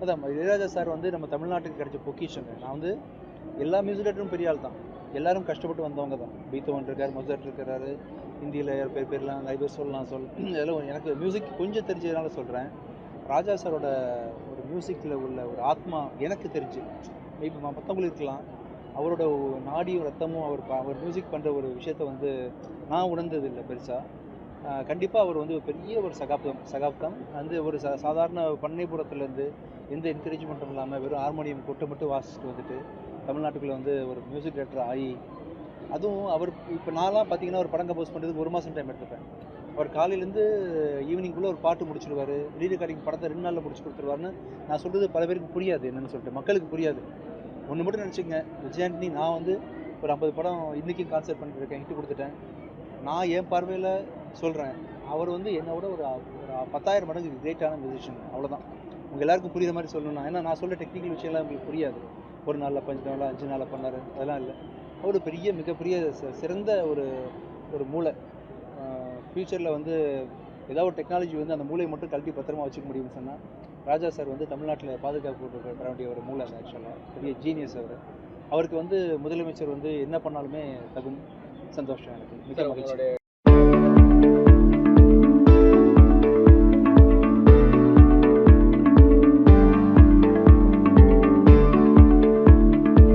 அதான் இளையராஜா சார் வந்து நம்ம தமிழ்நாட்டுக்கு கிடைச்ச பொக்கிஷங்க. நான் வந்து எல்லா மியூசிக் டேரக்டரும் பெரிய ஆள் தான். எல்லாரும் கஷ்டப்பட்டு வந்தவங்க தான். பீத்தோவன் இருக்கார், மொசார்ட் இருக்கிறாரு, ஹிந்தியில் பேர்லாம் நிறைய பேர் சொல்லலாம் இதெல்லாம் எனக்கு மியூசிக் கொஞ்சம் தெரிஞ்சதுனால சொல்கிறேன். ராஜா சாரோட ஒரு மியூசிக்கில் உள்ள ஒரு ஆத்மா எனக்கு தெரிஞ்சு இப்போ மற்றவங்களுக்கு இருக்கலாம். அவரோட நாடியும் ரத்தமும் அவர் மியூசிக் பண்ணுற ஒரு விஷயத்த வந்து நான் உணர்ந்தது இல்லை பெருசாக. கண்டிப்பாக அவர் வந்து பெரிய ஒரு சகாப்தம் வந்து ஒரு சாதாரண பண்ணைப்புறத்துலேருந்து எந்த என்கரேஜ்மெண்ட்டும் இல்லாமல் வெறும் ஹார்மோனியம் கொட்டு மட்டும் வாசிச்சுட்டு வந்துட்டு தமிழ்நாட்டுக்குள்ளே வந்து ஒரு மியூசிக் டைரக்டர் ஆகி, அதுவும் அவர் இப்போ நான்லாம் பார்த்தீங்கன்னா ஒரு படம் கம்போஸ் பண்ணுறதுக்கு 1 மாதம் டைம் எடுத்துப்பேன். அவர் காலையிலேருந்து ஈவினிங்குள்ளே ஒரு பாட்டு முடிச்சிடுவார். ரீ ரெக்கார்டிங் படத்தை 2 நாளில் முடிச்சு கொடுத்துருவாருன்னு நான் சொல்கிறது பல பேருக்கு புரியாது என்னென்னு சொல்லிட்டு, மக்களுக்கு புரியாது. ஒன்று மட்டும் நினச்சிங்க, விஜய் ஆண்டனி நான் வந்து ஒரு 50 படம் இன்றைக்கும் கான்சர்ட் பண்ணிட்டுருக்கேன், ஹிட்டு கொடுத்துட்டேன். நான் என் பார்வையில் சொல்கிறேன், அவர் வந்து என்னோட ஒரு 10,000 மடங்கு கிரேட்டான மியூசிஷியன், அவ்வளோதான். உங்கள் எல்லாருக்கும் புரியுற மாதிரி சொல்லணும்னா, ஏன்னா நான் சொல்ல டெக்னிக்கல் விஷயம்லாம் உங்களுக்கு புரியாது. ஒரு நாளில் 5 நாளில் 5 நாளில் பண்ணார், அதெல்லாம் இல்லை. அவர் மிகப்பெரிய சிறந்த ஒரு மூளை. ஃப்யூச்சரில் வந்து ஏதாவது ஒரு டெக்னாலஜி வந்து அந்த மூளையை மட்டும் கழட்டி பத்திரமா வச்சுக்க முடியும்னு சொன்னால், ராஜா சார் வந்து தமிழ்நாட்டில் பாதுகாப்பு தர வேண்டிய ஒரு மூளை. ஆக்சுவலாக பெரிய ஜீனியஸ் அவர். அவருக்கு வந்து முதலமைச்சர் வந்து என்ன பண்ணாலுமே தகும். சந்தோஷம், எனக்கு மிக மகிழ்ச்சி.